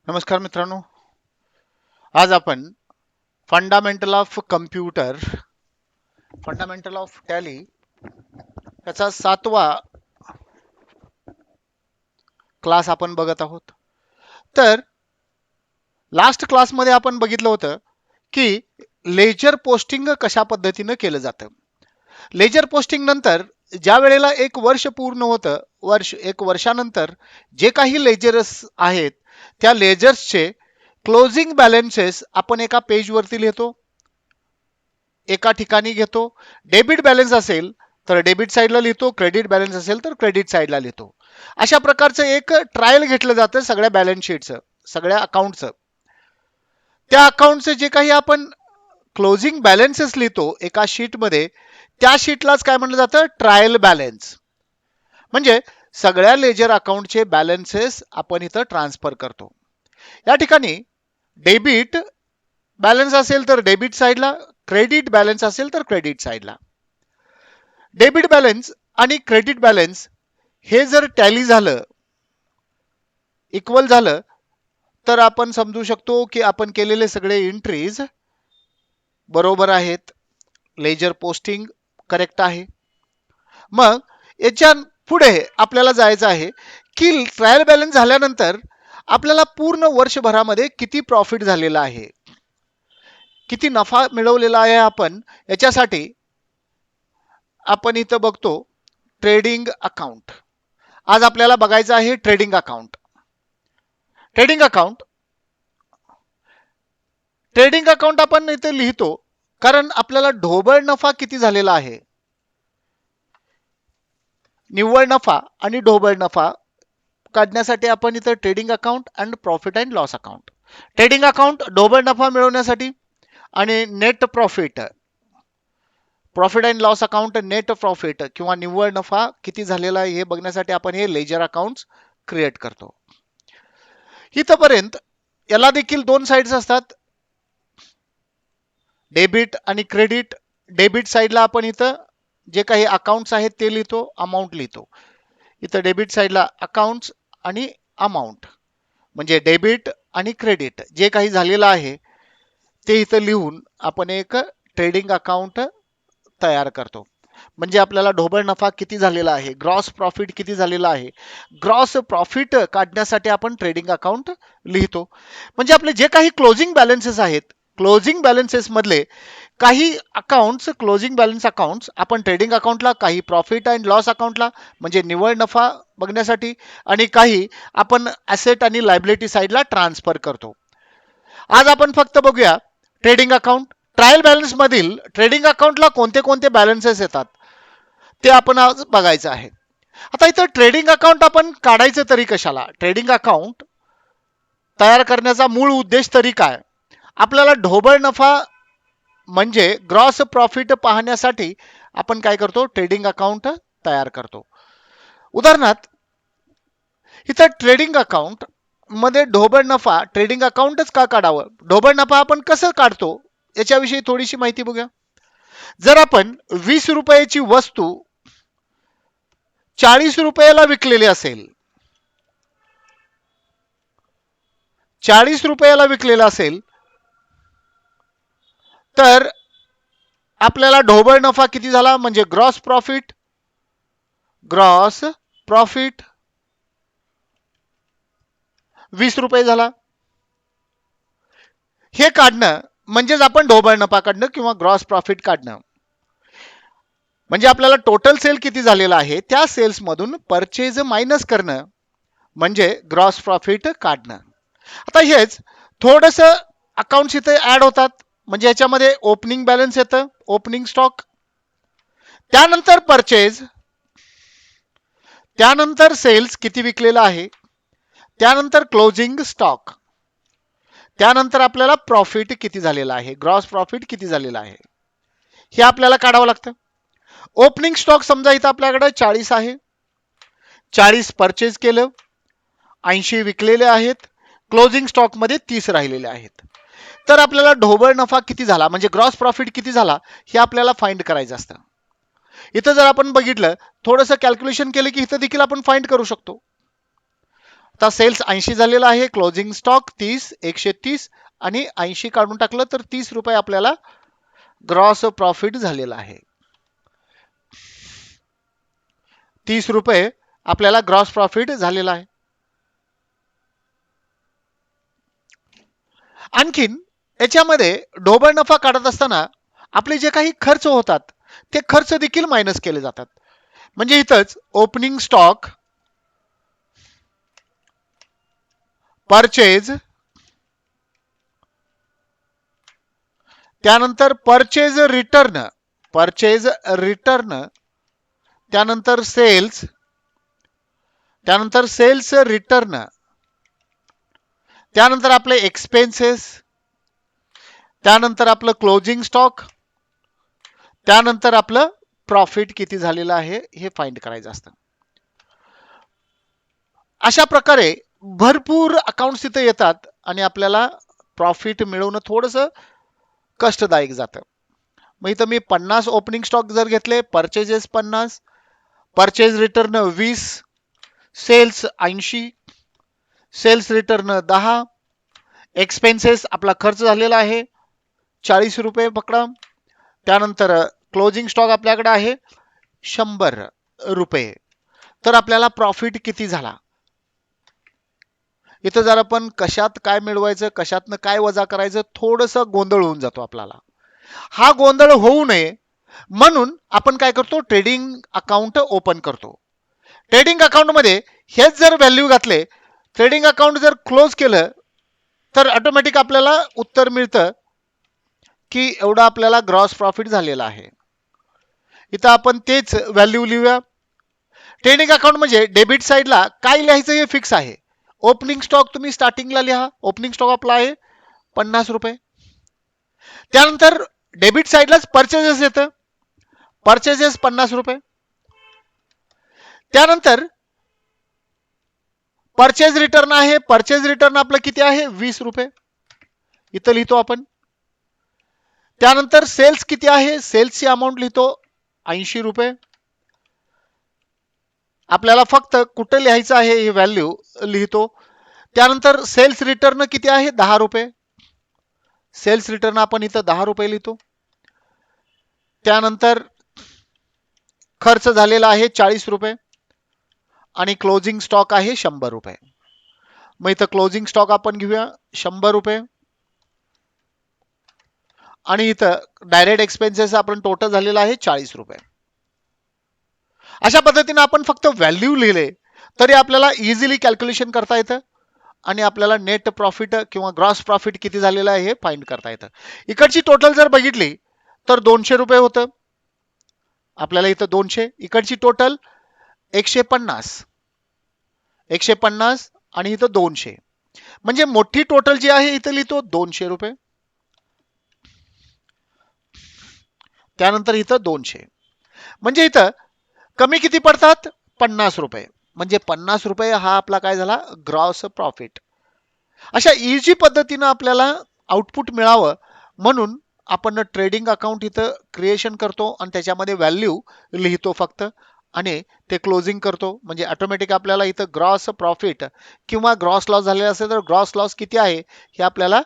नमस्कार मित्रांनो. आज आपण fundamental of computer, fundamental of tally याचा 7वा क्लास आपण बघत आहोत. तर लास्ट क्लासमध्ये आपण बघितलं होतं की लेजर पोस्टिंग कशा पद्धतीनं केलं जातं. लेजर पोस्टिंग नंतर ज्या वेळेला एक वर्ष पूर्ण होतं, एक वर्षानंतर जे काही लेजर्स आहेत त्या लेजर्सचे क्लोजिंग बॅलन्सेस आपण एका पेजवरती लिहितो, एका ठिकाणी घेतो. डेबिट बॅलन्स असेल तर डेबिट साईडला लिहितो, क्रेडिट बॅलन्स असेल तर क्रेडिट साईडला लिहितो. अशा प्रकारचं एक ट्रायल घेतलं जातं सगळ्या बॅलन्स शीटचं, सगळ्या अकाउंटचं. त्या अकाउंटचे जे काही आपण क्लोजिंग बॅलन्सेस लिहितो एका शीटमध्ये, त्या शीटलाच काय म्हटलं जातं, ट्रायल बॅलन्स. म्हणजे सगळ्या लेजर अकाउंटचे बॅलन्सेस आपण इथं ट्रान्सफर करतो. या ठिकाणी डेबिट बॅलन्स असेल तर डेबिट साईडला, क्रेडिट बॅलन्स असेल तर क्रेडिट साईडला. डेबिट बॅलन्स आणि क्रेडिट बॅलन्स हे जर टॅली झालं, इक्वल झालं, तर आपण समजू शकतो की आपण केलेले सगळे एंट्रीज बरोबर आहेत, लेजर पोस्टिंग करेक्ट आहे. मग याच्या पुढे आपल्याला जायचं आहे की ट्रायल बॅलन्स झाल्यानंतर आपल्याला पूर्ण वर्षभरामध्ये किती प्रॉफिट झालेला आहे, किती नफा मिळवलेला आहे. आपण याच्यासाठी आपण इथं बघतो ट्रेडिंग अकाउंट. आज आपल्याला बघायचं आहे trading account. Trading account trading account आपण इथे लिहितो कारण आपल्याला ढोबळ नफा किती झालेला आहे, निव्वळ नफा आणि ढोबळ नफा काढण्यासाठी आपण इथं trading account and profit and loss account. Trading account ढोबळ नफा मिळवण्यासाठी आणि net profit, profit and loss account net profit किंवा निव्वळ नफा किती झालेला आहे हे बघण्यासाठी आपण हे लेजर अकाउंट क्रिएट करतो. इथपर्यंत याला देखील दोन साइड्स असतात, डेबिट आणि क्रेडिट. डेबिट साईडला आपण इथं जे काही अकाउंट्स आहेत ते लिहितो, अमाऊंट लिहितो. इथं डेबिट साईडला अकाउंट्स आणि अमाऊंट, म्हणजे डेबिट आणि क्रेडिट जे काही झालेलं आहे ते इथं लिहून आपण एक ट्रेडिंग अकाउंट तयार करतो. म्हणजे आपल्याला ढोबळ नफा किती झालेला आहे, ग्रॉस प्रॉफिट किती झालेला आहे, ग्रॉस प्रॉफिट काढण्यासाठी आपण ट्रेडिंग अकाउंट लिहितो. म्हणजे आपले जे काही क्लोजिंग बॅलन्सेस आहेत, क्लोजिंग बॅलन्सेस मधले काही अकाउंट्स, क्लोजिंग बॅलन्स अकाउंट्स आपण ट्रेडिंग अकाउंटला, काही प्रॉफिट अँड लॉस अकाउंटला म्हणजे निव्वळ नफा बघण्यासाठी, आणि काही आपण ॲसेट आणि लायबिलिटी साईडला ट्रान्सफर करतो. आज आपण फक्त बघूया ट्रेडिंग अकाउंट. ट्रायल बॅलन्स मधील ट्रेडिंग अकाउंटला कोणते कोणते बॅलन्सेस येतात ते आपण आज बघायचं आहे. आता इथं ट्रेडिंग अकाउंट आपण काढायचं तरी कशाला, ट्रेडिंग अकाउंट तयार करण्याचा मूळ उद्देश तरी काय, आपल्याला ढोबळ नफा म्हणजे ग्रॉस प्रॉफिट पाहण्यासाठी आपण काय करतो, ट्रेडिंग अकाउंट तयार करतो. उदाहरणार्थ इथं ट्रेडिंग अकाउंट मध्ये ढोबळ नफा ट्रेडिंग अकाउंटच का काढावं, ढोबळ नफा आपण कसं काढतो याच्याविषयी थोडीशी माहिती बघूया. जर आपण 20 रुपयाची वस्तू 40 रुपयाला विकलेली असेल, 40 रुपयाला विकलेला असेल, तर आपल्याला ढोबळ नफा किती झाला, म्हणजे ग्रॉस प्रॉफिट, ग्रॉस प्रॉफिट 20 रुपये झाला. हे काढणं म्हणजेच आपण ढोबळ नफा काढणं किंवा ग्रॉस प्रॉफिट काढणं. म्हणजे आपल्याला टोटल सेल किती झालेला आहे त्या सेल्स मधून परचेज मायनस करणं म्हणजे ग्रॉस प्रॉफिट काढणं. आता हेच थोडस अकाउंट्स इथे ऍड होतात, म्हणजे याच्यामध्ये ओपनिंग बॅलन्स येतं, ओपनिंग स्टॉक, त्यानंतर परचेज, त्यानंतर सेल्स किती विकलेला आहे, त्यानंतर क्लोजिंग स्टॉक, त्यानंतर आपल्याला प्रॉफिट किती झालेला आहे, ग्रॉस प्रॉफिट किती झालेला आहे हे आपल्याला काढावं लागतं. ओपनिंग स्टॉक समजा इथं आपल्याकडे 40 आहे, 40 परचेज केलं, 80 विकलेले आहेत, क्लोजिंग स्टॉक मध्ये 30 राहिलेले आहेत. तर आपल्याला ढोबळ नफा किती झाला म्हणजे ग्रॉस प्रॉफिट किती झाला हे आपल्याला फाइंड करायचं असतं. इथं जर आपण बघितलं, थोडंसं कॅल्क्युलेशन केलं की इथं देखील आपण फाइंड करू शकतो. आता सेल्स 80 झालेला आहे, क्लोजिंग स्टॉक 30, 130 आणि 80 काढून टाकलं तर 30 रुपये आपल्याला ग्रॉस प्रॉफिट झालेला आहे. 30 रुपये आपल्याला ग्रॉस प्रॉफिट झालेला आहे. आणखीन याच्यामध्ये ढोबळ नफा काढत असताना आपले जे काही खर्च होतात ते खर्च देखील मायनस केले जातात. म्हणजे इथंच ओपनिंग स्टॉक, परचेज, त्यानंतर परचेज रिटर्न, त्यानंतर सेल्स रिटर्न, त्यानंतर आपले एक्सपेन्सेस, त्यानंतर आपलं क्लोजिंग स्टॉक, त्यानंतर आपलं प्रॉफिट किती झालेलं आहे हे फाइंड करायचं असतं. अशा प्रकारे भरपूर अकाउंट्स इथे येतात आणि आपल्याला प्रॉफिट मिळवणं थोडंसं कष्टदायक जातं. मग इथं मी 50 ओपनिंग स्टॉक जर घेतले, purchases 50, purchase return 20, sales 80, sales return 10, expenses आपला खर्च झालेला आहे 40 रुपये पकडा, त्यानंतर क्लोजिंग स्टॉक आपल्याकडे आहे 100 रुपये, तर आपल्याला प्रॉफिट किती झाला. इथं जर आपण कशात काय मिळवायचं, कशातनं काय वजा करायचं, थोडंसं गोंधळ होऊन जातो आपल्याला. हा गोंधळ होऊ नये म्हणून आपण काय करतो, ट्रेडिंग अकाउंट ओपन करतो. ट्रेडिंग अकाउंट मध्ये हेच जर व्हॅल्यू घातले, ट्रेडिंग अकाउंट जर क्लोज केलं तर ऑटोमॅटिक आपल्याला उत्तर मिळतं की एवढा आपल्याला ग्रॉस प्रॉफिट झालेला आहे. इथं आपण तेच व्हॅल्यू लिहूया. ट्रेडिंग अकाउंट म्हणजे डेबिट साईडला काय लिहायचं हे फिक्स आहे. ओपनिंग स्टॉक तुम्ही स्टार्टिंगला लिहा, ओपनिंग स्टॉक आपला आहे 50 रुपये. त्यानंतर डेबिट साईडलाच परचेजेस येतं, परचेजेस 50 रुपये. त्यानंतर परचेज रिटर्न आहे, परचेज रिटर्न आपलं किती आहे 20 रुपये, इथं लिहितो आपण. त्यानंतर सेल्स किती आहे, सेल्सची अमाऊंट लिहितो 80 रुपये. आपल्याला फक्त कुठं लिहायचं आहे ही व्हॅल्यू लिहितो. त्यानंतर सेल्स रिटर्न किती आहे 10 रुपये, सेल्स रिटर्न आपण इथं 10 रुपये लिहितो. त्यानंतर खर्च झालेला आहे 40 रुपये आणि क्लोजिंग स्टॉक आहे 100 रुपये. मग इथं क्लोजिंग स्टॉक आपण घेऊया 100 रुपये आणि इथं डायरेक्ट एक्सपेन्सेस आपण टोटल झालेला आहे 40 रुपये. अशा पद्धतीने आपण फक्त व्हॅल्यू लिहिले तरी आपल्याला इझिली कॅल्क्युलेशन करता येतं आणि आपल्याला नेट प्रॉफिट किंवा ग्रॉस प्रॉफिट किती झालेलं आहे हे फाइंड करता येतं. इकडची टोटल जर बघितली तर 200 रुपये होतं आपल्याला, इथं 200, इकडची टोटल 150 आणि इथं 200, म्हणजे मोठी टोटल जी आहे इथं लिहितो 200 रुपये, त्यानंतर इथं 200, म्हणजे इथं कमी किती पडतात 50 रुपये, म्हणजे 50 रुपये हा आपला काय झाला ग्रॉस प्रॉफिट. अशा इझी पद्धतीनं आपल्याला आउटपुट मिळावं म्हणून आपण ट्रेडिंग अकाउंट इथं क्रिएशन करतो आणि त्याच्यामध्ये व्हॅल्यू लिहितो फक्त आणि ते क्लोजिंग करतो. म्हणजे ऑटोमॅटिक आपल्याला इथं ग्रॉस प्रॉफिट किंवा ग्रॉस लॉस झालेला असेल तर ग्रॉस लॉस किती आहे हे आपल्याला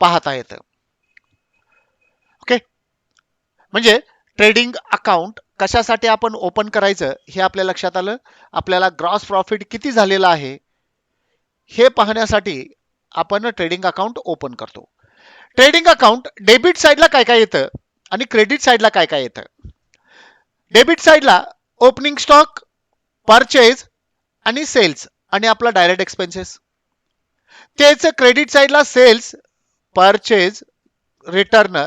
पाहता येतं. ओके, म्हणजे ट्रेडिंग अकाउंट कशासाठी आपण ओपन करायचं हे आपल्या लक्षात आलं. आपल्याला ग्रॉस प्रॉफिट किती झालेला आहे हे पाहण्यासाठी आपण ट्रेडिंग अकाउंट ओपन करतो. ट्रेडिंग अकाउंट डेबिट साईडला काय काय येतं आणि क्रेडिट साईडला काय काय येतं. डेबिट साईडला ओपनिंग स्टॉक, परचेज आणि सेल्स आणि आपला डायरेक्ट एक्सपेन्सेस. तेच क्रेडिट साईडला sales, purchase, return,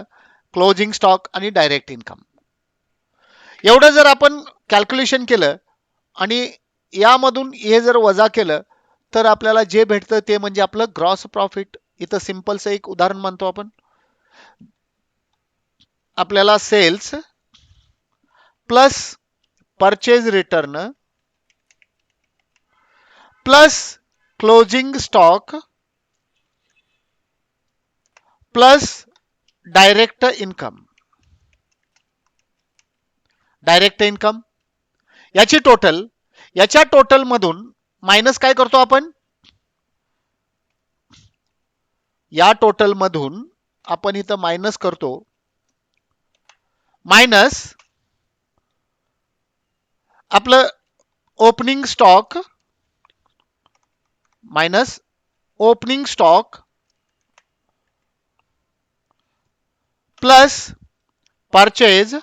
closing stock आणि डायरेक्ट इन्कम. एवढं जर आपण कॅल्क्युलेशन केलं आणि यामधून हे जर वजा केलं तर आपल्याला जे भेटतं ते म्हणजे आपलं ग्रॉस प्रॉफिट. इथं सिंपलचं एक उदाहरण मानतो आपण. आपल्याला sales plus purchase return plus closing stock plus direct income याची टोटल, याच्या टोटल मधून मायनस काय करतो आपण या टोटल मधून आपण इथं मायनस करतो, मायनस आपलं opening stock, minus opening stock plus purchase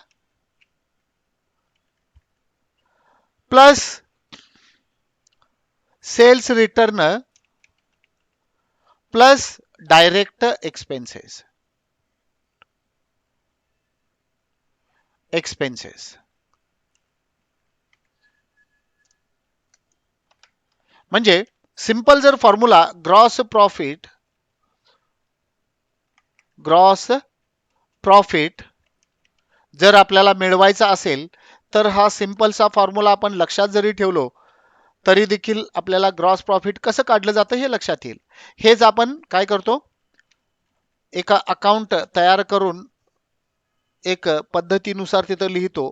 plus sales return plus direct expenses म्हणजे सिंपल जर फॉर्म्युला ग्रॉस प्रॉफिट जर आपल्याला मिळवायचा असेल तर हा सिंपलसा फॉर्म्युला आपण लक्षात जरी ठेवलो तरी देखील आपल्याला ग्रॉस प्रॉफिट कसं काढलं जातं हे लक्षात येईल. हेच आपण काय करतो, एका अकाउंट तयार करून एक पद्धतीनुसार तिथं लिहितो.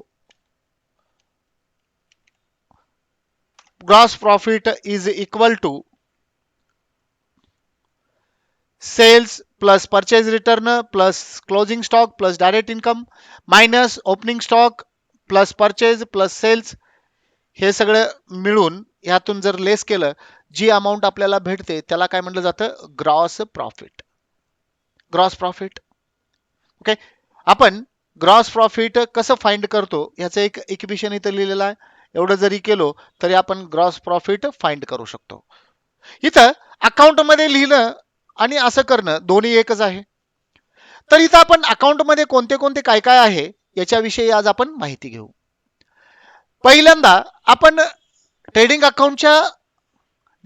Gross profit is equal to sales plus purchase return plus closing stock plus direct income minus opening stock plus purchase plus sales, हे सगळं मिळून यातून जर लेस केलं जी अमाऊंट आपल्याला भेटते त्याला काय म्हटलं जातं, ग्रॉस प्रॉफिट. ओके, आपण ग्रॉस प्रॉफिट कसं फाइंड करतो याचं एक इक्वेशन इथं लिहिलेलं आहे. एवढं जरी केलो तरी आपण ग्रॉस प्रॉफिट फाइंड करू शकतो. इथं अकाउंट मध्ये लिहिणं आणि असं करणं दोन्ही एकच आहे. तर इथं आपण अकाउंट मध्ये कोणते कोणते काय काय आहे याच्याविषयी आज आपण माहिती घेऊ. पहिल्यांदा आपण ट्रेडिंग अकाउंटच्या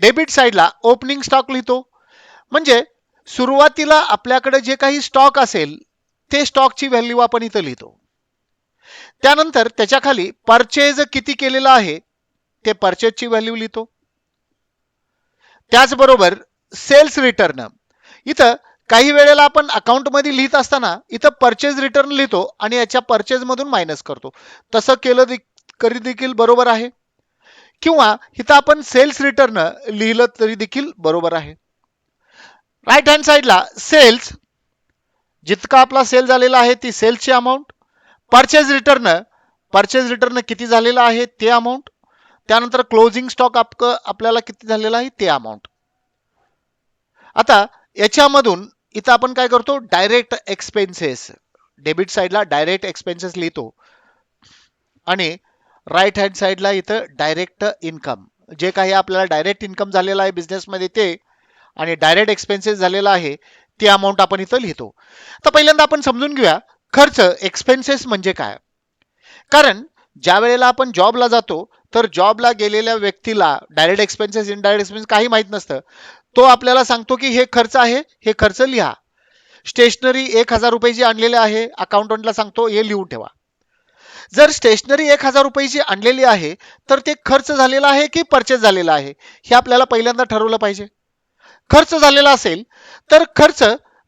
डेबिट साइडला ओपनिंग स्टॉक लिहितो. म्हणजे सुरुवातीला आपल्याकडे जे काही स्टॉक असेल ते स्टॉकची व्हॅल्यू आपण इथं लिहितो. त्यानंतर त्याच्या खाली परचेज किती केलेला आहे ते परचेजची व्हॅल्यू लिहितो. त्याचबरोबर सेल्स रिटर्न, इथं काही वेळेला आपण अकाउंट मध्ये लिहित असताना इथं परचेज रिटर्न लिहितो आणि याच्या परचेज मधून मायनस करतो. तसं केलं तरी देखील बरोबर आहे, किंवा इथं आपण सेल्स रिटर्न लिहिलं तरी देखील बरोबर आहे. राईट हँड साइडला सेल्स, जितका आपला सेल झालेला आहे ती सेल्सची अमाऊंट, परचेज रिटर्न किती झालेला आहे ते अमाऊंट, त्यानंतर क्लोजिंग स्टॉक आपल्याला किती झालेला आहे ते अमाऊंट. आता याच्यामधून इथं आपण काय करतो, डायरेक्ट एक्सपेन्सेस, डेबिट साइडला डायरेक्ट एक्सपेन्सेस लिहितो आणि राईट हँड साइडला इथं डायरेक्ट इन्कम, जे काही आपल्याला डायरेक्ट इन्कम झालेला आहे बिझनेसमध्ये ते आणि डायरेक्ट एक्सपेन्सेस झालेला आहे ती अमाऊंट आपण इथं लिहितो. तर पहिल्यांदा आपण समजून घेऊया खर्च एक्सपेन्सेस म्हणजे काय. कारण ज्या वेळेला आपण जॉबला जातो तर जॉबला गेलेल्या व्यक्तीला डायरेक्ट एक्सपेन्सेस इनडायरेक्ट एक्सपेन्सेस काही माहित नसतं. तो आपल्याला सांगतो की हे खर्च आहे, हे खर्च लिहा. स्टेशनरी 1000 रुपयाची आणलेली आहे, अकाउंटंटला सांगतो हे लिहून ठेवा. जर स्टेशनरी 1000 रुपयाची आणलेली आहे तर ते खर्च झालेला आहे की परचेस झालेला आहे हे आपल्याला पहिल्यांदा ठरवलं पाहिजे. खर्च झालेला असेल तर खर्च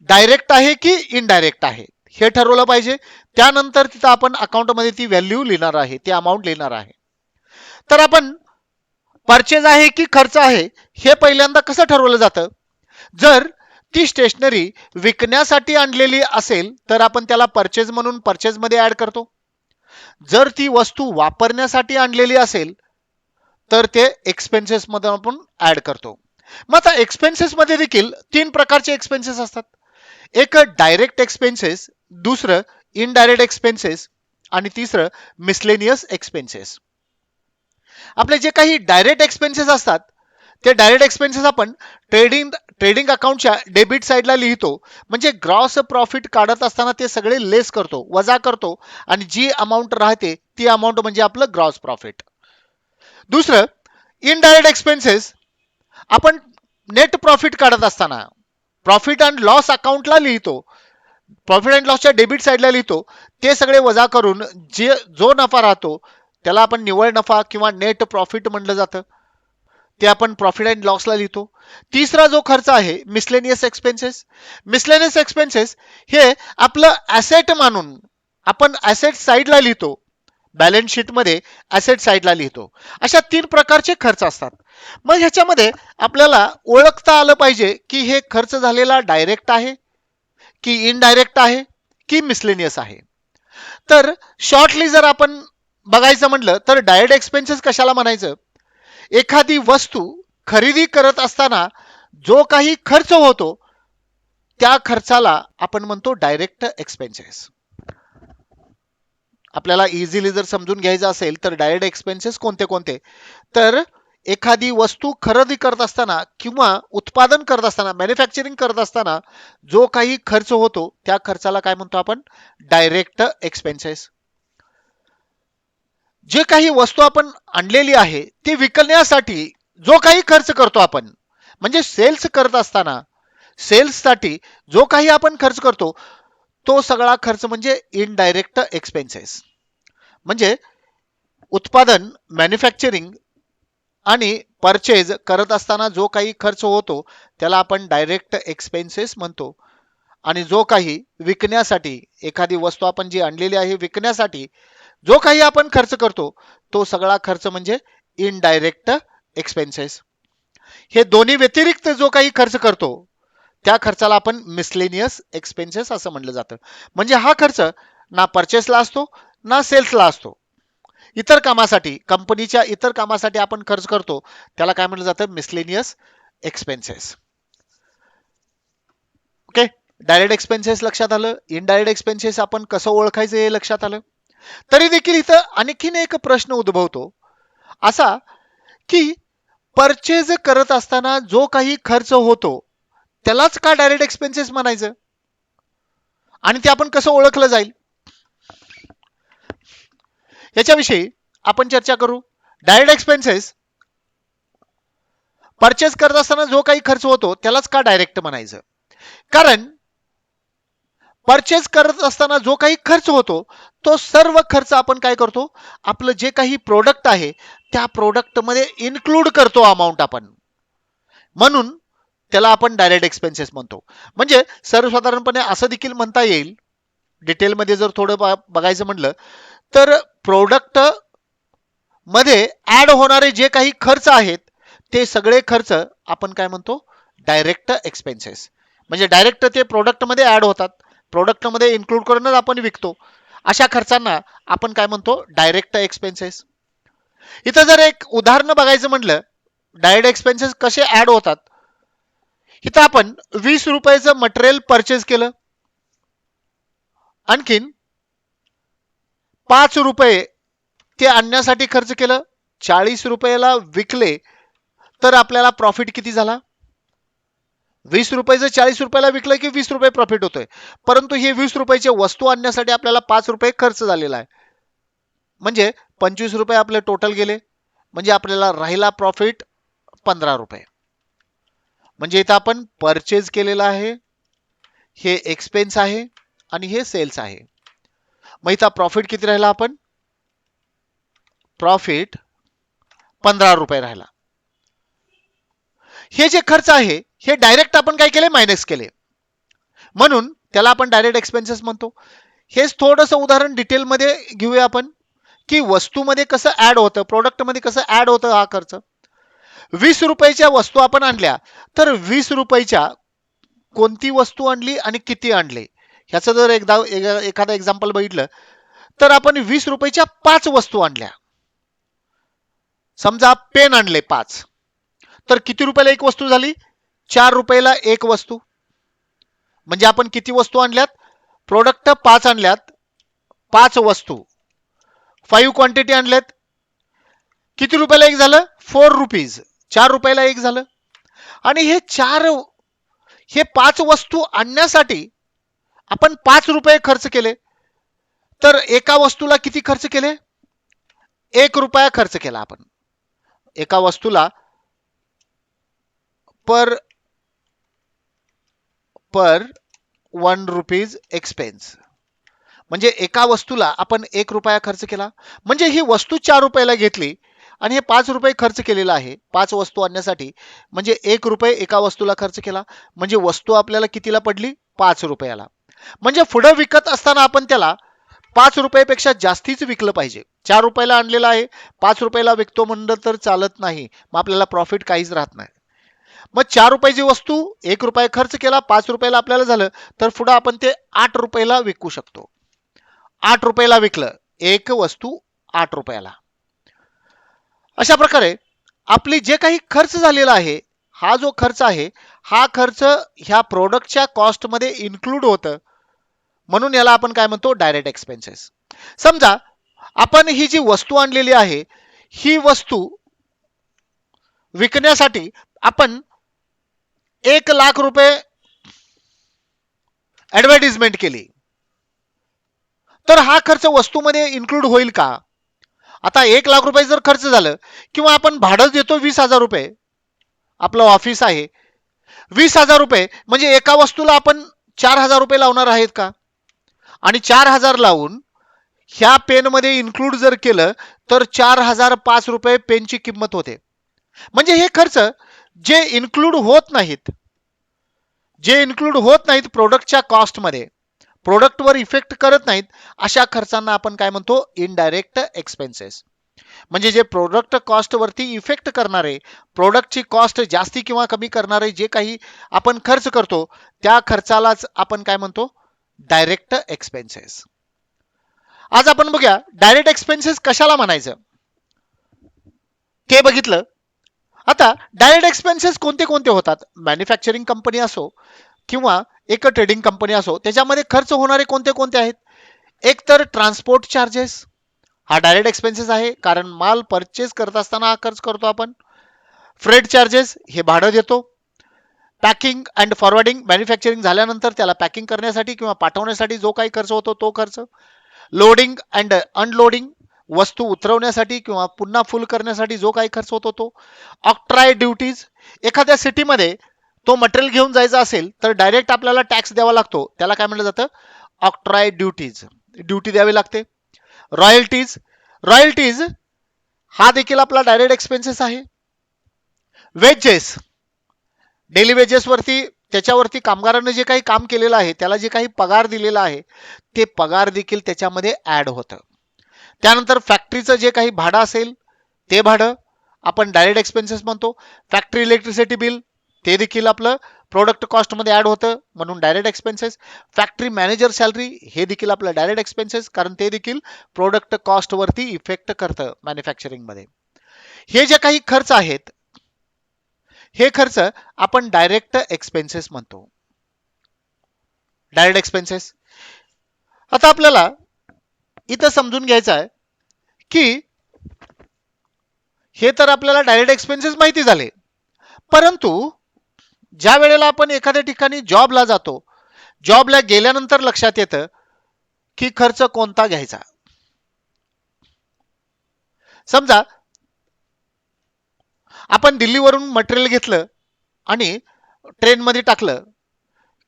डायरेक्ट आहे की इनडायरेक्ट आहे हे ठरवलं पाहिजे. त्यानंतर तिथं आपण अकाउंटमध्ये ती व्हॅल्यू लिहिणार आहे, ती अमाऊंट लिहिणार आहे. तर आपण परचेज आहे की खर्च आहे हे पहिल्यांदा कसं ठरवलं जातं, जर ती स्टेशनरी विकण्यासाठी आणलेली असेल तर आपण त्याला परचेज म्हणून परचेज मध्ये ऍड करतो. जर ती वस्तू वापरण्यासाठी आणलेली असेल तर ते एक्सपेन्सेस मध्ये आपण ऍड करतो. मग आता एक्सपेन्सेस मध्ये देखील 3 प्रकारचे एक्सपेन्सेस असतात. एक डायरेक्ट एक्सपेन्सेस, दुसरं इनडायरेक्ट एक्सपेन्सेस आणि तिसरं मिसलेनियस एक्सपेन्सेस. आपले जे काही डायरेक्ट एक्सपेन्सेस असतात ते डायरेक्ट एक्सपेन्सेस आपण ट्रेडिंग अकाउंटच्या डेबिट साइडला लिहितो. म्हणजे ग्रॉस प्रॉफिट काढत असताना ते सगळे लेस करतो, वजा करतो आणि जी अमाऊंट राहते ती अमाऊंट म्हणजे आपलं ग्रॉस प्रॉफिट. दुसरं इनडायरेक्ट एक्सपेन्सेस आपण नेट प्रॉफिट काढत असताना प्रॉफिट अँड लॉस अकाउंटला लिहितो, प्रॉफिट अँड लॉसच्या डेबिट साइडला लिहितो. ते सगळे वजा करून जो नफा राहतो त्याला आपण निव्वळ नफा किंवा नेट प्रॉफिट म्हटलं जातं, ते आपण प्रॉफिट अँड लॉसला लिहितो. तिसरा जो खर्च आहे मिसलेनियस एक्सपेन्सेस हे आपलं ऍसेट मानून आपण ऍसेट साइडला लिहितो, बॅलन्स शीट मध्ये ऍसेट साईडला लिहितो. अशा 3 प्रकारचे खर्च असतात. मग ह्याच्यामध्ये आपल्याला ओळखता आलं पाहिजे की हे खर्च झालेला डायरेक्ट आहे की इनडायरेक्ट आहे की मिसलेनियस आहे. तर शॉर्टली जर आपण बघायचं म्हटलं तर डायरेक्ट एक्सपेन्सेस कशाला म्हणायचं? एखादी वस्तू खरेदी करत असताना जो काही खर्च होतो त्या खर्चाला आपण म्हणतो डायरेक्ट एक्सपेन्सेस. आपल्याला इझिली जर समजून घ्यायचं असेल तर डायरेक्ट एक्सपेन्सेस कोणते कोणते? तर एखादी वस्तू खरेदी करत असताना किंवा उत्पादन करत असताना मॅन्युफॅक्चरिंग करत असताना जो काही खर्च होतो त्या खर्चाला काय म्हणतो आपण? Direct expenses. जे काही वस्तू आपण आणलेली आहे ती विकण्यासाठी जो काही खर्च करतो आपण, म्हणजे सेल्स करत असताना सेल्ससाठी जो काही आपण खर्च करतो तो सगळा खर्च म्हणजे इनडायरेक्ट एक्सपेन्सेस. म्हणजे उत्पादन मॅन्युफॅक्चरिंग आणि परचेज करत असताना जो काही खर्च होतो त्याला आपण डायरेक्ट एक्सपेन्सेस म्हणतो. आणि जो काही विकण्यासाठी एखादी वस्तू आपण जी आणलेली आहे विकण्यासाठी जो काही आपण खर्च करतो तो सगळा खर्च म्हणजे इनडायरेक्ट एक्सपेन्सेस. हे दोन्ही व्यतिरिक्त जो काही खर्च करतो त्या खर्चाला आपण मिसलेनियस एक्सपेन्सेस असं म्हटलं जातं. म्हणजे हा खर्च ना परचेसला असतो ना सेल्सला असतो. इतर कामासाठी कंपनीच्या इतर कामासाठी आपण खर्च करतो त्याला काय म्हटलं जातं? Miscellaneous expenses. Okay, direct expenses लक्षात आलं. इनडायरेक्ट एक्सपेन्सेस आपण कसं ओळखायचं हे लक्षात आलं. तरी देखील इथं आणखीन एक प्रश्न उद्भवतो असा की परचेज करत असताना जो काही खर्च होतो त्यालाच का डायरेक्ट एक्सपेन्सेस म्हणायचं आणि ते आपण कसं ओळखलं जाईल याच्याविषयी आपण चर्चा करू. डायरेक्ट एक्सपेन्सेस परचेस करत असताना जो काही खर्च होतो त्यालाच का डायरेक्ट म्हणायचं? कारण परचेस करत असताना जो काही खर्च होतो तो सर्व खर्च आपण काय करतो? आपलं जे काही प्रोडक्ट आहे त्या प्रोडक्ट मध्ये इन्क्लूड करतो अमाऊंट आपण, म्हणून त्याला आपण डायरेक्ट एक्सपेन्सेस म्हणतो. म्हणजे सर्वसाधारणपणे असं देखील म्हणता येईल, डिटेलमध्ये जर थोडं बघायचं म्हटलं तर प्रोडक्ट मध्ये ऍड होणारे जे काही खर्च आहेत ते सगळे खर्च आपण काय म्हणतो? Direct expenses. म्हणजे डायरेक्ट ते प्रोडक्ट मध्ये ऍड होतात, प्रोडक्ट मध्ये इन्क्लूड करूनच आपण विकतो, अशा खर्चांना आपण काय म्हणतो? Direct expenses. इथं जर एक उदाहरण बघायचं म्हटलं डायरेक्ट एक्सपेन्सेस कसे ऍड होतात, इथं आपण 20 रुपयाचं मटेरियल परचेस केलं, आणखीन 5 रुपये ते आणण्यासाठी खर्च केलं, 40 रुपयाला विकले तर आपल्याला प्रॉफिट किती झाला? 20 रुपयाचं 40 रुपयाला विकलं की 20 रुपये प्रॉफिट होतोय. परंतु हे 20 रुपयाची वस्तू आणण्यासाठी आपल्याला 5 रुपये खर्च झालेला आहे. म्हणजे 25 रुपये आपले टोटल गेले. म्हणजे आपल्याला राहिला प्रॉफिट 15 रुपये. म्हणजे इथं आपण परचेज केलेला आहे, हे एक्सपेन्स आहे आणि हे सेल्स आहे. मग इथं प्रॉफिट किती राहिला? आपण प्रॉफिट 15 रुपये राहिला. हे जे खर्च आहे हे डायरेक्ट आपण काय केले? मायनस केले, म्हणून त्याला आपण डायरेक्ट एक्सपेन्सेस म्हणतो. हेच थोडंसं उदाहरण डिटेलमध्ये घेऊया आपण की वस्तूमध्ये कसं ऍड होतं, प्रोडक्टमध्ये कसं ऍड होतं हा खर्च. 20 रुपयाच्या वस्तू आपण आणल्या तर 20 रुपयाच्या कोणती वस्तू आणली आणि किती आणले ह्याचं जर एखादा एक्झाम्पल बघितलं तर आपण 20 रुपयाच्या 5 वस्तू आणल्या. समजा पेन आणले 5, तर किती रुपयाला एक वस्तू झाली? 4 रुपयाला एक वस्तू. म्हणजे आपण किती वस्तू आणल्यात? प्रोडक्ट 5 आणल्यात, 5 वस्तू, 5 क्वांटिटी आणल्यात. किती रुपयाला एक झालं? 4 रुपीज. 4 रुपयाला एक झालं. आणि हे 5 वस्तू आणण्यासाठी आपण 5 रुपये खर्च केले, तर एका वस्तूला किती खर्च केले? 1 रुपया खर्च केला आपण एका वस्तूला. पर 1 रुपीज एक्सपेन्स. म्हणजे एका वस्तूला आपण 1 रुपया खर्च केला. म्हणजे ही वस्तू 4 रुपयाला घेतली आणि हे 5 रुपये खर्च केलेला आहे 5 वस्तू आणण्यासाठी. म्हणजे 1 रुपये एका वस्तूला खर्च केला. म्हणजे वस्तू आपल्याला कितीला पडली? 5 रुपयाला. म्हणजे पुढे विकत असताना आपण त्याला ₹5 जास्तीच विकलं पाहिजे. ₹4 आणलेलं आहे, ₹5 विकतो म्हणलं तर चालत नाही. मग आपल्याला प्रॉफिट काहीच राहत नाही. मग ₹4 वस्तू ₹1 खर्च केला, ₹5 आपल्याला झालं, तर पुढे आपण ते ₹8 विकू शकतो. ₹8 विकलं, एक वस्तू ₹8. अशा प्रकारे आपली जे काही खर्च झालेला आहे, हा जो खर्च आहे, हा खर्च ह्या प्रोडक्टच्या कॉस्टमध्ये इन्क्लूड होतं. म्हणून याला आपण काय म्हणतो, डायरेक्ट एक्सपेन्सेस. समजा आपण ही जी वस्तू आणलेली आहे, ही वस्तू विकण्यासाठी आपण ₹1,00,000 ऍडव्हर्टिजमेंट केली, तर हा खर्च वस्तूमध्ये इन्क्लूड होईल का? आता ₹1,00,000 जर खर्च झालं, किंवा आपण भाडं देतो ₹20,000, आपलं ऑफिस आहे, ₹20,000 म्हणजे एका वस्तूला आपण ₹4,000 लावणार आहेत का? आणि 4,000 लावून ह्या पेनमध्ये इन्क्लूड जर केलं तर ₹4,005 पेनची किंमत होते. म्हणजे हे खर्च जे इन्क्लूड होत नाहीत, प्रोडक्टच्या कॉस्टमध्ये, प्रोडक्टवर इफेक्ट करत नाहीत, अशा खर्चांना आपण काय म्हणतो, इनडायरेक्ट एक्सपेन्सेस. म्हणजे जे प्रोडक्ट कॉस्टवरती इफेक्ट करणारे, प्रोडक्टची कॉस्ट जास्ती किंवा कमी करणारे जे काही आपण खर्च करतो, त्या खर्चालाच आपण काय म्हणतो, डायरेक्ट एक्सपेन्सेस. आज आपण बघूया डायरेक्ट एक्सपेन्सेस कशाला म्हणायचं ते बघितलं. आता डायरेक्ट एक्सपेन्सेस कोणते कोणते होतात? मॅन्युफॅक्चरिंग कंपनी असो किंवा एक ट्रेडिंग कंपनी असो, त्याच्यामध्ये खर्च होणारे कोणते कोणते आहेत? एक तर ट्रान्सपोर्ट चार्जेस, हा डायरेक्ट एक्सपेन्सेस आहे, कारण माल परचेस करत असताना हा खर्च करतो आपण. फ्रेट चार्जेस, हे भाडं देतो. पॅकिंग अँड फॉरवर्डिंग, मॅन्युफॅक्चरिंग झाल्यानंतर त्याला पॅकिंग करण्यासाठी किंवा पाठवण्यासाठी जो काही खर्च होतो तो खर्च. लोडिंग अँड अनलोडिंग, वस्तू उतरवण्यासाठी किंवा पुन्हा फुल करण्यासाठी जो काही खर्च होतो तो. ऑक्ट्राय ड्युटीज, एखाद्या सिटीमध्ये तो मटेरियल घेऊन जायचा असेल तर डायरेक्ट आपल्याला टॅक्स द्यावा लागतो, त्याला काय म्हणलं जातं, ऑक्ट्राय ड्युटीज, ड्युटी द्यावी लागते. रॉयल्टीज, रॉयल्टीज हा देखील आपला डायरेक्ट एक्सपेन्सेस आहे. वेजेस, डेली वेजेस वरती, त्याच्यावरती कामगारांनी जे काही काम केलेलं आहे, त्याला जे काही पगार दिलेला आहे, ते पगार देखील त्याच्यामध्ये ऍड होतं. त्यानंतर फॅक्टरीचं जे काही भाडं असेल, ते भाडं आपण डायरेक्ट एक्सपेन्सेस म्हणतो. फॅक्टरी इलेक्ट्रिसिटी बिल, ते देखील आपलं प्रोडक्ट कॉस्टमध्ये ऍड होतं, म्हणून direct expenses. Factory manager salary, हे देखील आपलं डायरेक्ट एक्सपेन्सेस, कारण ते देखील प्रोडक्ट कॉस्टवरती इफेक्ट करतं मॅन्युफॅक्चरिंगमध्ये. हे जे काही खर्च आहेत, हे खर्च आपण डायरेक्ट एक्सपेन्सेस म्हणतो, डायरेक्ट एक्सपेन्सेस. आता आपल्याला इथं समजून घ्यायचं आहे की हे तर आपल्याला डायरेक्ट एक्सपेन्सेस माहिती झाले, परंतु ज्या वेळेला आपण एखाद्या ठिकाणी जॉबला जातो, जॉबला गेल्यानंतर लक्षात येतं की खर्च कोणता घ्यायचा. समजा आपण दिल्लीवरून मटेरियल घेतलं आणि ट्रेनमध्ये टाकलं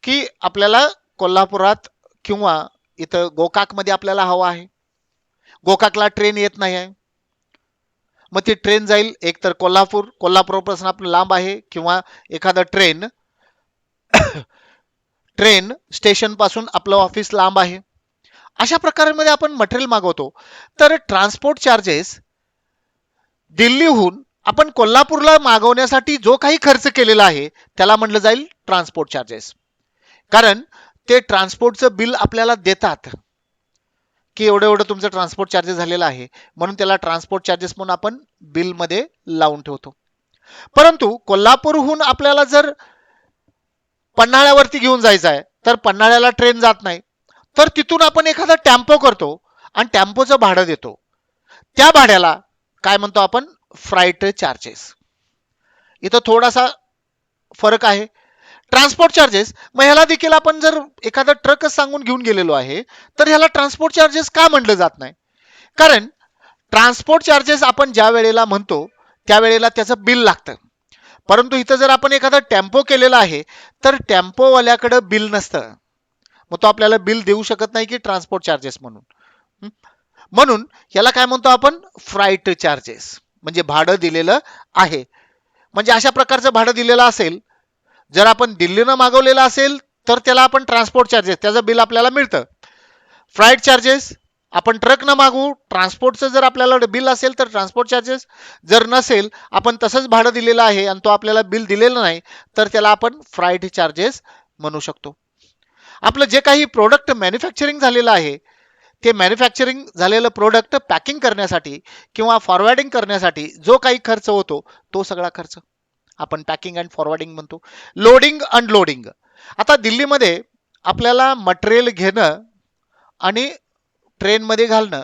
की आपल्याला कोल्हापुरात किंवा इथं गोकाकमध्ये आपल्याला हवा आहे. गोकाकला ट्रेन येत नाही आहे, मग ती ट्रेन जाईल एक तर कोल्हापूरपासून आपलं लांब आहे, किंवा एखादा ट्रेन स्टेशन पासून आपलं ऑफिस लांब आहे. अशा प्रकारामध्ये आपण मटेरियल मागवतो, तर ट्रान्सपोर्ट चार्जेस दिल्लीहून आपण कोल्हापूरला मागवण्यासाठी जो काही खर्च केलेला आहे त्याला म्हटलं जाईल ट्रान्सपोर्ट चार्जेस. कारण ते ट्रान्सपोर्टचं बिल आपल्याला देतात की एवढं एवढं तुमचं ट्रान्सपोर्ट चार्जेस झालेला आहे, म्हणून त्याला ट्रान्सपोर्ट चार्जेस म्हणून आपण बिलमध्ये लावून ठेवतो. परंतु कोल्हापूरहून आपल्याला जर पन्हाळ्यावरती घेऊन जायचं आहे, तर पन्हाळ्याला ट्रेन जात नाही, तर तिथून आपण एखादा टेम्पो करतो आणि टेम्पोचं भाडं देतो. त्या भाड्याला काय म्हणतो आपण, फ्राईट चार्जेस. इथं थोडासा फरक आहे. ट्रान्सपोर्ट चार्जेस, मग ह्याला देखील आपण जर एखादा ट्रकच सांगून घेऊन गेलेलो आहे तर ह्याला ट्रान्सपोर्ट चार्जेस का म्हटलं जात नाही? कारण ट्रान्सपोर्ट चार्जेस आपण ज्या वेळेला म्हणतो त्यावेळेला त्याचं बिल लागतं, परंतु इथं जर आपण एखादा टेम्पो केलेला आहे तर टेम्पोवाल्याकडे बिल नसतं, मग तो आपल्याला बिल देऊ शकत नाही की ट्रान्सपोर्ट चार्जेस म्हणून. म्हणून याला काय म्हणतो आपण, फ्राईट चार्जेस, म्हणजे भाडं दिलेलं आहे. म्हणजे अशा प्रकारचं भाडं दिलेलं असेल, जर आपण दिल्लीनं मागवलेलं असेल तर त्याला आपण ट्रान्सपोर्ट चार्जेस, त्याचं बिल आपल्याला मिळतं. फ्लाईट चार्जेस आपण ट्रक न मागवू, ट्रान्सपोर्टचं जर आपल्याला बिल असेल तर ट्रान्सपोर्ट चार्जेस, जर नसेल आपण तसंच भाडं दिलेलं आहे आणि तो आपल्याला बिल दिलेलं नाही तर त्याला आपण फ्राईट चार्जेस म्हणू शकतो. आपलं जे काही प्रोडक्ट मॅन्युफॅक्चरिंग झालेलं आहे ते मॅन्युफॅक्चरिंग झालेलं प्रोडक्ट पॅकिंग करण्यासाठी किंवा फॉरवर्डिंग करण्यासाठी जो काही खर्च होतो तो सगळा खर्च आपण पॅकिंग अँड फॉरवर्डिंग म्हणतो. Loading unloading. आता दिल्लीमध्ये आपल्याला मटेरियल घेणं आणि ट्रेनमध्ये घालणं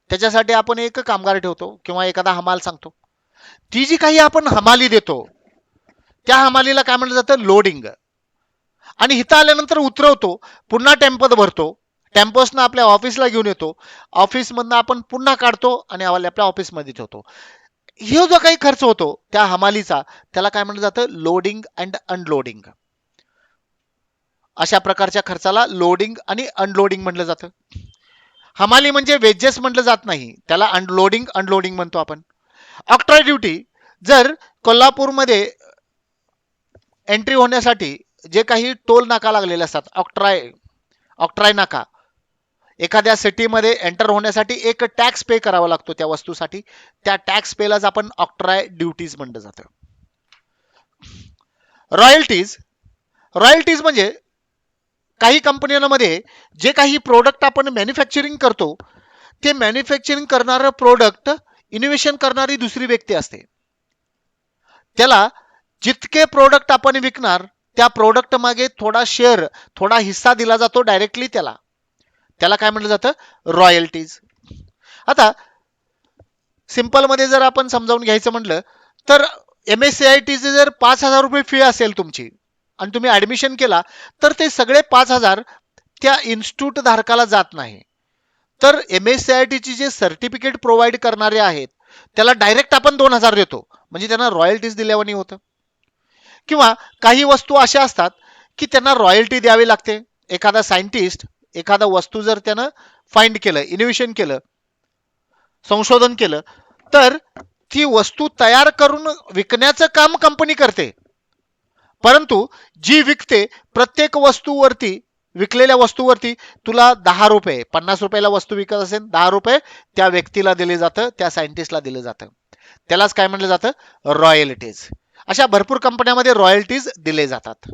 त्याच्यासाठी आपण एक कामगार ठेवतो किंवा एखादा हमाल सांगतो. ती जी काही आपण हमाली देतो त्या हमालीला काय म्हटलं जातं? लोडिंग. आणि इथं आल्यानंतर उतरवतो, पुन्हा टेम्पोत भरतो, टेम्पोसनं आपल्या ऑफिसला घेऊन येतो, ऑफिसमधनं आपण पुन्हा काढतो आणि आपल्या ऑफिसमध्ये ठेवतो. हे जो काही खर्च होतो त्या हमालीचा त्याला काय म्हटलं जातं? Loading and unloading. अशा प्रकारच्या खर्चाला लोडिंग आणि अनलोडिंग म्हटलं जातं. हमाली म्हणजे वेजेस म्हटलं जात नाही, त्याला अनलोडिंग अनलोडिंग म्हणतो आपण. Octroi duty. जर कोल्हापूरमध्ये एंट्री होण्यासाठी जे काही टोल नाका लागलेले असतात, ऑक्ट्राय नाका, एखाद्या सिटीमध्ये एंटर होण्यासाठी एक टॅक्स पे करावा लागतो त्या वस्तूसाठी, त्या टॅक्स पेलाच आपण ऑक्ट्राय ड्युटीज म्हणलं जातं. रॉयल्टीज. रॉयल्टीज म्हणजे काही कंपन्यांमध्ये जे काही प्रोडक्ट आपण मॅन्युफॅक्चरिंग करतो ते मॅन्युफॅक्चरिंग करणारं प्रोडक्ट इनोव्हेशन करणारी दुसरी व्यक्ती असते. त्याला जितके प्रोडक्ट आपण विकणार त्या प्रोडक्ट मागे थोडा शेअर, थोडा हिस्सा दिला जातो डायरेक्टली त्याला. त्याला काय म्हटलं जातं? रॉयल्टीज. आता सिंपल मध्ये जर आपण समजावून घ्यायचं म्हटलं तर MSCITची जर 5,000 रुपये फी असेल तुमची आणि तुम्ही ऍडमिशन केला तर ते सगळे 5,000 त्या इन्स्टिट्यूट धारकाला जात नाही. तर MSCITची जे सर्टिफिकेट प्रोव्हाइड करणारे आहेत त्याला डायरेक्ट आपण 2,000 देतो, म्हणजे त्यांना रॉयल्टीज दिल्यावानी होतं. किंवा काही वस्तू अशा असतात की त्यांना रॉयल्टी द्यावी लागते. एखादा सायंटिस्ट एखादा वस्तू जर त्यानं फाइंड केलं, इनोव्हेशन केलं, संशोधन केलं, तर ती वस्तू तयार करून विकण्याचं काम कंपनी करते. परंतु जी विकते प्रत्येक वस्तूवरती, विकलेल्या वस्तूवरती तुला 10 रुपये, 50 रुपयाला वस्तू विकत असेल 10 रुपये त्या व्यक्तीला दिले जातं, त्या सायंटिस्टला दिलं जातं. त्यालाच काय म्हटलं जातं? रॉयल्टीज. अशा भरपूर कंपन्यांमध्ये रॉयल्टीज दिले जातात.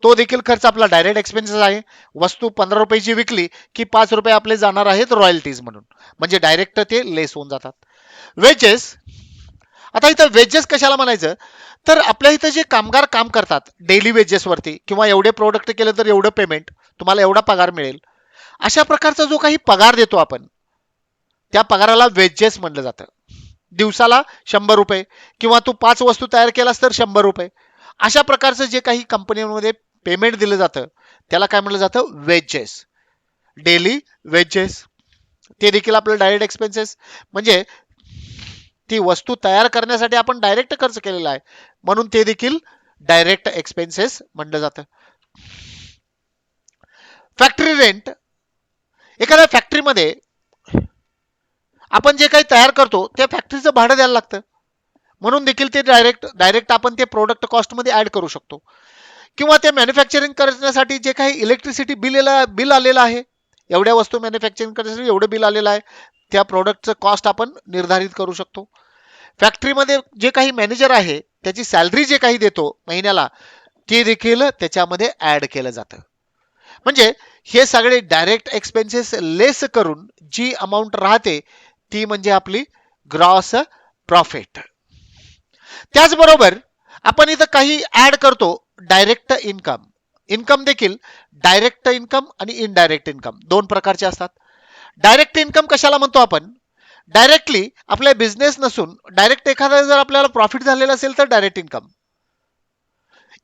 तो देखील खर्च आपला डायरेक्ट एक्सपेन्सेस आहे. वस्तू 15 रुपयाची विकली की 5 रुपये आपले जाणार आहेत रॉयल्टीज म्हणून, म्हणजे डायरेक्ट ते लेस होऊन जातात. वेजेस. आता इथं वेजेस कशाला म्हणायचं तर आपल्या इथं जे कामगार काम करतात डेली वेजेसवरती किंवा एवढे प्रोडक्ट केले तर एवढं पेमेंट, तुम्हाला एवढा पगार मिळेल, अशा प्रकारचा जो काही पगार देतो आपण त्या पगाराला वेजेस म्हटलं जातं. दिवसाला 100 रुपये किंवा तू 5 वस्तू तयार केलास तर 100 रुपये, अशा प्रकारचं जे काही कंपनीमध्ये पेमेंट दिलं जातं त्याला काय म्हटलं जातं? वेजेस. Daily wedges. ते देखील आपलं डायरेक्ट एक्सपेन्सेस, म्हणजे ती वस्तू तयार करण्यासाठी आपण डायरेक्ट खर्च केलेला आहे म्हणून ते देखील डायरेक्ट एक्सपेन्सेस म्हटलं जातं. Factory rent. एखाद्या फॅक्टरीमध्ये आपण जे काही तयार करतो त्या फॅक्टरीचं भाडं द्यायला लागतं, म्हणून देखील ते डायरेक्ट आपण ते प्रोडक्ट कॉस्टमध्ये ऍड करू शकतो. किंवा ते मॅन्युफॅक्चरिंग करण्यासाठी जे काही इलेक्ट्रिसिटी बिल आलेलं आहे, एवढ्या वस्तू मॅन्युफॅक्चरिंग करण्यासाठी एवढं बिल आलेलं आहे, त्या प्रोडक्टचं कॉस्ट आपण निर्धारित करू शकतो. फॅक्टरीमध्ये जे काही मॅनेजर आहे त्याची सॅलरी जे काही देतो महिन्याला ते देखील त्याच्यामध्ये ऍड केलं जातं. म्हणजे हे सगळे डायरेक्ट एक्सपेन्सेस लेस करून जी अमाऊंट राहते ती म्हणजे आपली ग्रॉस प्रॉफिट. त्याचबरोबर आपण इथं काही ऍड करतो डायरेक्ट इन्कम. इन्कम देखील डायरेक्ट इन्कम आणि इनडायरेक्ट इन्कम दोन प्रकारचे असतात. डायरेक्ट इन्कम कशाला म्हणतो आपण? डायरेक्टली आपला बिझनेस नसून डायरेक्ट एखादा जर आपल्याला प्रॉफिट झालेला असेल तर डायरेक्ट इन्कम.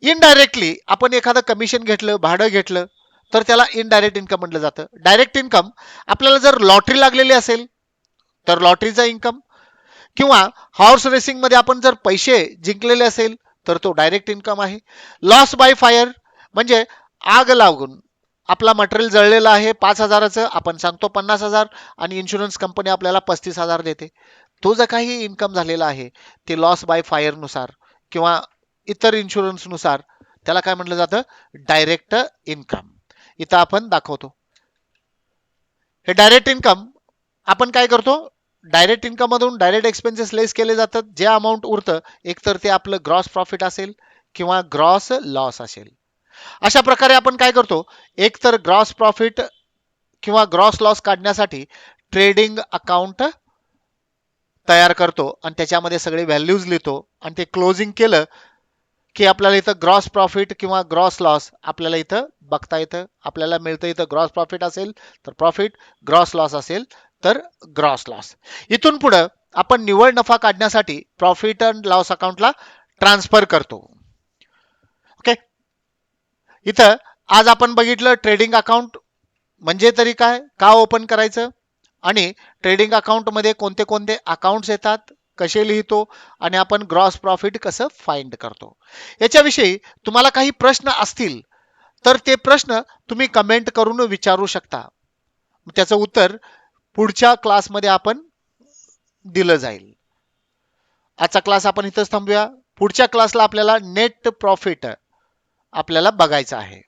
इनडायरेक्टली आपण एखादं कमिशन घेतलं, भाडं घेतलं तर त्याला इनडायरेक्ट इन्कम म्हटलं जातं. डायरेक्ट इन्कम आपल्याला जर लॉटरी लागलेली असेल तर लॉटरीचा इन्कम, किंवा हॉर्स रेसिंग मध्ये आपण जर पैसे जिंकलेले असेल तर तो डायरेक्ट इन्कम आहे. लॉस बाय फायर म्हणजे आग लागून आपला मटेरियल जळलेलं आहे 5,000चं, आपण सांगतो 50,000 आणि इन्शुरन्स कंपनी आपल्याला 35,000 देते. तो जो काही इन्कम झालेला आहे ते लॉस बाय फायर नुसार किंवा इतर इन्शुरन्स नुसार त्याला काय म्हटलं जातं? Direct income. इथं आपण दाखवतो. हे डायरेक्ट इन्कम आपण काय करतो, डायरेक्ट इन्कम मधून डायरेक्ट एक्सपेन्सेस लेस केले जातात. जे अमाऊंट उरतं एकतर ते आपलं ग्रॉस प्रॉफिट असेल किंवा ग्रॉस लॉस असेल. अशा प्रकारे आपण काय करतो, एकतर ग्रॉस प्रॉफिट किंवा ग्रॉस लॉस काढण्यासाठी ट्रेडिंग अकाउंट तयार करतो आणि त्याच्यामध्ये सगळे व्हॅल्यूज लिहितो आणि ते क्लोजिंग केलं की आपल्याला इथं ग्रॉस प्रॉफिट किंवा ग्रॉस लॉस आपल्याला इथं बघता येतं. आपल्याला मिळतं इथं ग्रॉस प्रॉफिट असेल तर प्रॉफिट, ग्रॉस लॉस असेल तर ग्रॉस लॉस. इथून पुढं आपण निव्वळ नफा काढण्यासाठी प्रॉफिट अँड लॉस अकाउंटला ट्रान्सफर करतो. ओके, इथं आज आपण बघितलं ट्रेडिंग अकाउंट म्हणजे तरी काय, का ओपन करायचं आणि ट्रेडिंग अकाउंट मध्ये कोणते कोणते अकाउंट्स येतात, कसे लिहितो आणि आपण ग्रॉस प्रॉफिट कसं फाइंड करतो. याच्याविषयी तुम्हाला काही प्रश्न असतील तर ते प्रश्न तुम्ही कमेंट करून विचारू शकता. त्याचं उत्तर पुढच्या क्लासमध्ये आपण दिलं जाईल. आजचा क्लास आपण इथंच थांबूया. पुढच्या क्लासला आपल्याला नेट प्रॉफिट आपल्याला बघायचं आहे.